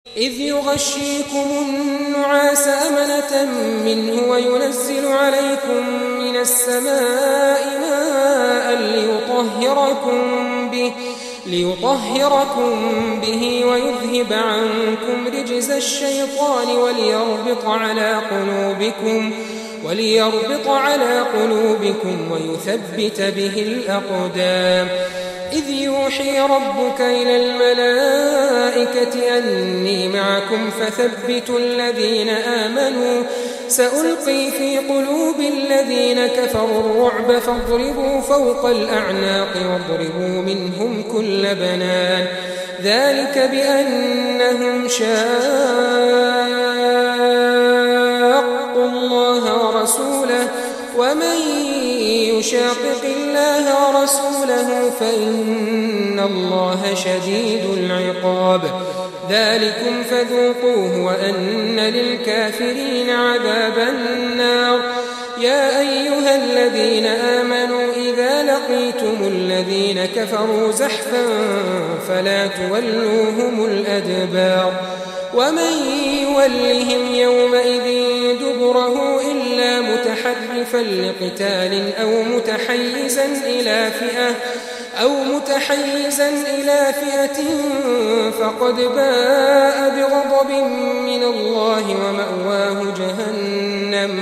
إذ يغشيكم النعاس أمنة منه وينزل عليكم من السماء ماء ليطهركم به ويذهب عنكم رجز الشيطان وليربط على قلوبكم ويثبت به الأقدام. إذ يوحي ربك إلى الملائكة أني معكم فثبتوا الذين آمنوا سألقي في قلوب الذين كفروا الرعب فاضربوا فوق الأعناق واضربوا منهم كل بنان ذلك بأنهم شاقوا الله ورسوله ومن يشاقق الله ورسوله فإن الله شديد العقاب. ذلكم فذوقوه وأن للكافرين عذاب النار. يا أيها الذين آمنوا إذا لقيتم الذين كفروا زحفا فلا تولوهم الأدبار ومن يولهم يومئذ دبره إلا متحرفا لقتال أو متحيزا إلى فئة فقد باء بغضب من الله ومأواه جهنم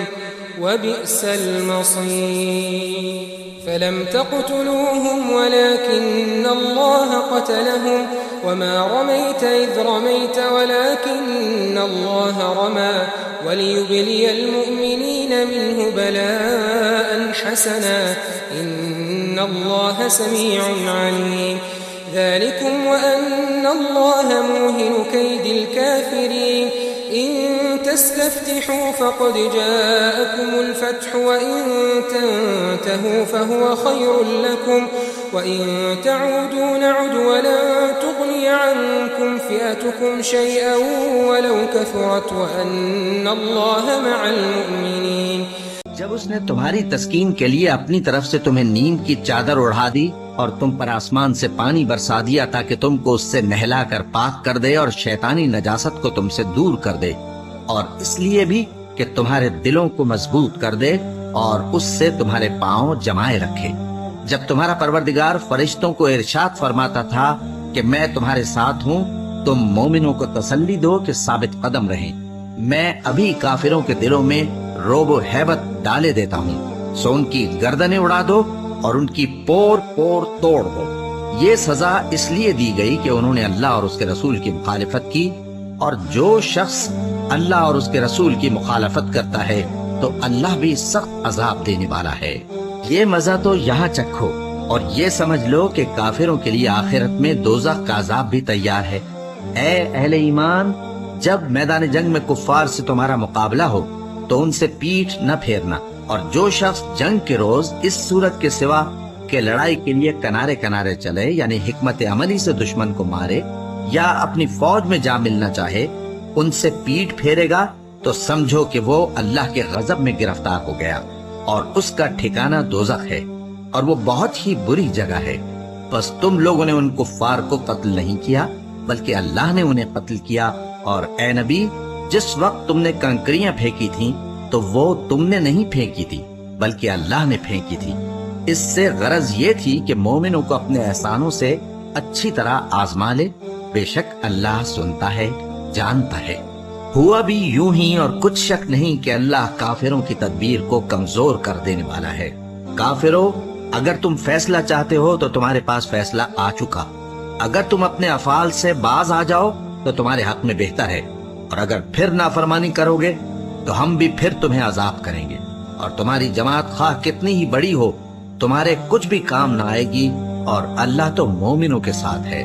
وبئس المصير. فلم تقتلوهم ولكن الله قتلهم وما رميت إذ رميت ولكن الله رمى وليبلي المؤمنين منه بلاء حسنا إن الله سميع عليم. ذلكم وأن الله موهن كيد الكافرين. إن تستفتحوا فقد جاءكم الفتح وإن تنتهوا فهو خير لكم وإن تعودوا نعد ولن تغني عنكم فئتكم شيئا ولو كثرت وأن الله مع المؤمنين. جب اس نے تمہاری تسکین کے لیے اپنی طرف سے تمہیں نیند کی چادر اڑا دی اور تم پر آسمان سے پانی برسا دیا تاکہ تم کو اس سے نہلا کر پاک کر دے اور شیطانی نجاست کو تم سے دور کر دے، اور اس لیے بھی کہ تمہارے دلوں کو مضبوط کر دے اور اس سے تمہارے پاؤں جمائے رکھے، جب تمہارا پروردگار فرشتوں کو ارشاد فرماتا تھا کہ میں تمہارے ساتھ ہوں، تم مومنوں کو تسلی دو کہ ثابت قدم رہیں، میں ابھی کافروں کے دلوں میں روب و ہیبت ڈالے دیتا ہوں، سو ان کی گردنیں اڑا دو اور ان کی پور پور توڑ دو۔ یہ سزا اس لیے دی گئی کہ انہوں نے اللہ اور اس کے رسول کی مخالفت کی، اور جو شخص اللہ اور اس کے رسول کی مخالفت کرتا ہے تو اللہ بھی سخت عذاب دینے والا ہے۔ یہ مزہ تو یہاں چکھو اور یہ سمجھ لو کہ کافروں کے لیے آخرت میں دوزخ کا عذاب بھی تیار ہے۔ اے اہل ایمان، جب میدان جنگ میں کفار سے تمہارا مقابلہ ہو تو ان سے پیٹھ نہ پھیرنا، اور جو شخص جنگ کے روز اس صورت کے سوا کہ لڑائی کے لیے کنارے کنارے چلے، یعنی حکمت عملی سے دشمن کو مارے یا اپنی فوج میں جا ملنا چاہے، ان سے پیٹھ پھیرے گا تو سمجھو کہ وہ اللہ کے غضب میں گرفتار ہو گیا، اور اس کا ٹھکانہ دوزخ ہے، اور وہ بہت ہی بری جگہ ہے۔ بس تم لوگوں نے ان کفار کو قتل نہیں کیا بلکہ اللہ نے انہیں قتل کیا، اور اے نبی، جس وقت تم نے کنکریاں پھینکی تھیں تو وہ تم نے نہیں پھینکی تھی بلکہ اللہ نے پھینکی تھی۔ اس سے غرض یہ تھی کہ مومنوں کو اپنے احسانوں سے اچھی طرح آزما لے، بے شک اللہ سنتا ہے، جانتا ہے۔ ہوا بھی یوں ہی، اور کچھ شک نہیں کہ اللہ کافروں کی تدبیر کو کمزور کر دینے والا ہے۔ کافروں، اگر تم فیصلہ چاہتے ہو تو تمہارے پاس فیصلہ آ چکا، اگر تم اپنے افعال سے باز آ جاؤ تو تمہارے حق میں بہتر ہے، اور اگر پھر نافرمانی کرو گے تو ہم بھی پھر تمہیں عذاب کریں گے، اور تمہاری جماعت خواہ کتنی ہی بڑی ہو تمہارے کچھ بھی کام نہ آئے گی، اور اللہ تو مومنوں کے ساتھ ہے۔